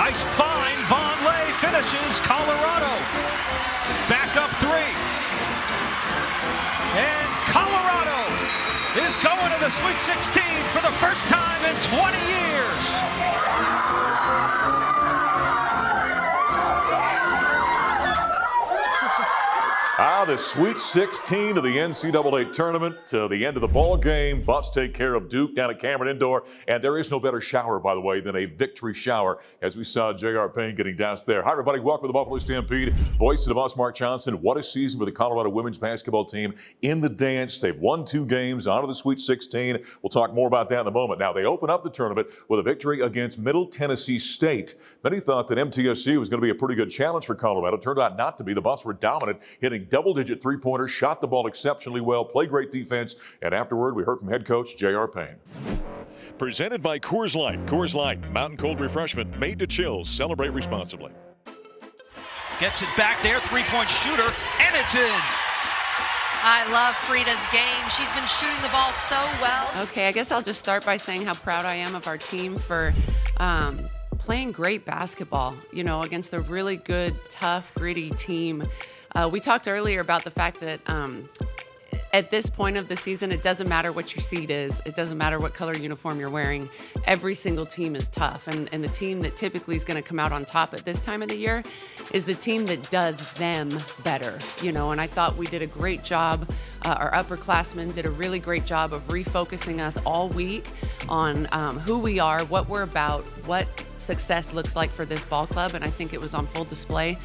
Nice find. Vonleh finishes. Colorado back up 3. And Colorado is going to the Sweet 16 for the first time in 20 years. The Sweet 16 of the NCAA tournament. To the end of the ball game, Buffs take care of Duke down at Cameron Indoor. And there is no better shower, by the way, than a victory shower, as we saw J.R. Payne getting doused there. Hi, everybody. Welcome to the Buffalo Stampede. Voice of the Buffs, Mark Johnson. What a season for the Colorado women's basketball team in the dance. They've won 2 games, on to the Sweet 16. We'll talk more about that in a moment. Now, they open up the tournament with a victory against Middle Tennessee State. Many thought that MTSU was going to be a pretty good challenge for Colorado. It turned out not to be. The Buffs were dominant, hitting double-digit three-pointers, shot the ball exceptionally well, played great defense, and afterward we heard from head coach J.R. Payne. Presented by Coors Light. Coors Light, mountain cold refreshment made to chill. Celebrate responsibly. Gets it back there, three-point shooter, and it's in. I love Frida's game. She's been shooting the ball so well. Okay, I guess I'll just start by saying how proud I am of our team for playing great basketball, against a really good, tough, gritty team. We talked earlier about the fact that at this point of the season, it doesn't matter what your seed is. It doesn't matter what color uniform you're wearing. Every single team is tough. And the team that typically is going to come out on top at this time of the year is the team that does them better, and I thought we did a great job. Our upperclassmen did a really great job of refocusing us all week on who we are, what we're about, what success looks like for this ball club, and I think it was on full display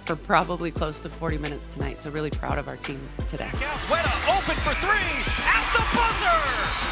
for probably close to 40 minutes tonight, so really proud of our team today. Weta open for 3, at the buzzer!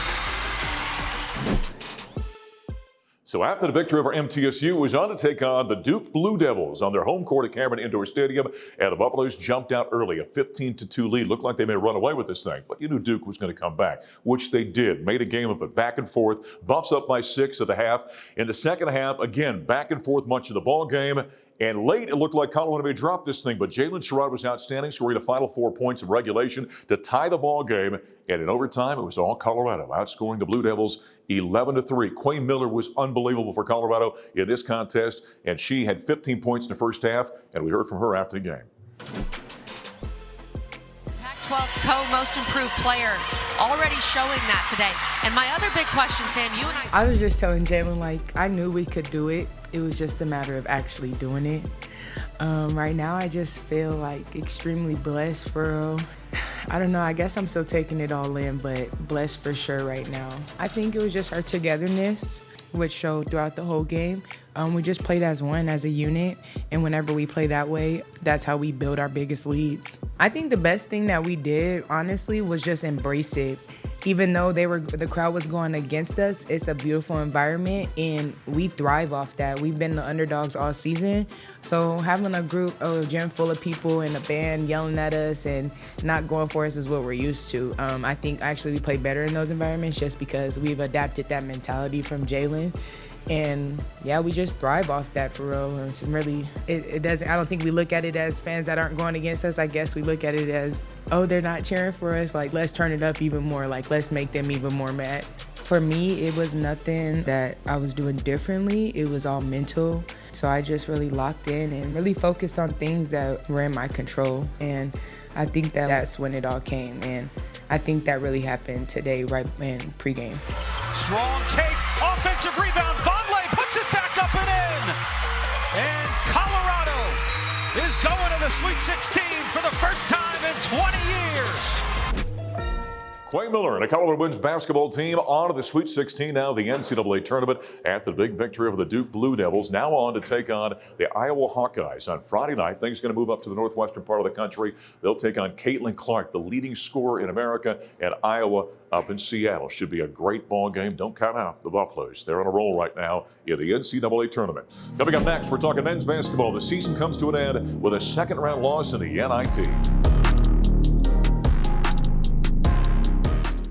So after the victory over MTSU, it was on to take on the Duke Blue Devils on their home court at Cameron Indoor Stadium, and the Buffaloes jumped out early, a 15-2 lead. Looked like they may run away with this thing, but you knew Duke was going to come back, which they did. Made a game of it back and forth. Buffs up by 6 at the half. In the second half, again, back and forth much of the ball game. And late, it looked like Colorado may drop this thing, but Jalen Sherrod was outstanding, scoring the final 4 points of regulation to tie the ball game. And in overtime, it was all Colorado, outscoring the Blue Devils 11-3. Quayne Miller was unbelievable for Colorado in this contest, and she had 15 points in the first half, and we heard from her after the game. Pac-12's co-most improved player, already showing that today. And my other big question, Sam, you and I was just telling Jalen, I knew we could do it. It was just a matter of actually doing it. Right now, I just feel extremely blessed for real. I don't know, I guess I'm still taking it all in, but blessed for sure right now. I think it was just our togetherness, which showed throughout the whole game. We just played as one, as a unit, and whenever we play that way, that's how we build our biggest leads. I think the best thing that we did, honestly, was just embrace it. Even though the crowd was going against us, it's a beautiful environment, and we thrive off that. We've been the underdogs all season, so having a gym full of people and a band yelling at us and not going for us is what we're used to. I think actually we play better in those environments just because we've adapted that mentality from Jalen. And yeah, we just thrive off that for real. It's really, it doesn't, I don't think we look at it as fans that aren't going against us. I guess we look at it as, oh, they're not cheering for us. Let's turn it up even more. Let's make them even more mad. For me, it was nothing that I was doing differently. It was all mental. So I just really locked in and really focused on things that were in my control. And I think that's when it all came. And I think that really happened today, right in pregame. Strong take, offensive rebound. Vonleh puts it back up and in. And Colorado is going to the Sweet 16 for the first time in 20 years. Quayne Miller and the Colorado women's basketball team on to the Sweet 16 now, the NCAA tournament after the big victory over the Duke Blue Devils. Now on to take on the Iowa Hawkeyes on Friday night. Things going to move up to the northwestern part of the country. They'll take on Caitlin Clark, the leading scorer in America, and Iowa up in Seattle. Should be a great ball game. Don't count out the Buffaloes. They're on a roll right now in the NCAA tournament. Coming up next, we're talking men's basketball. The season comes to an end with a second-round loss in the NIT.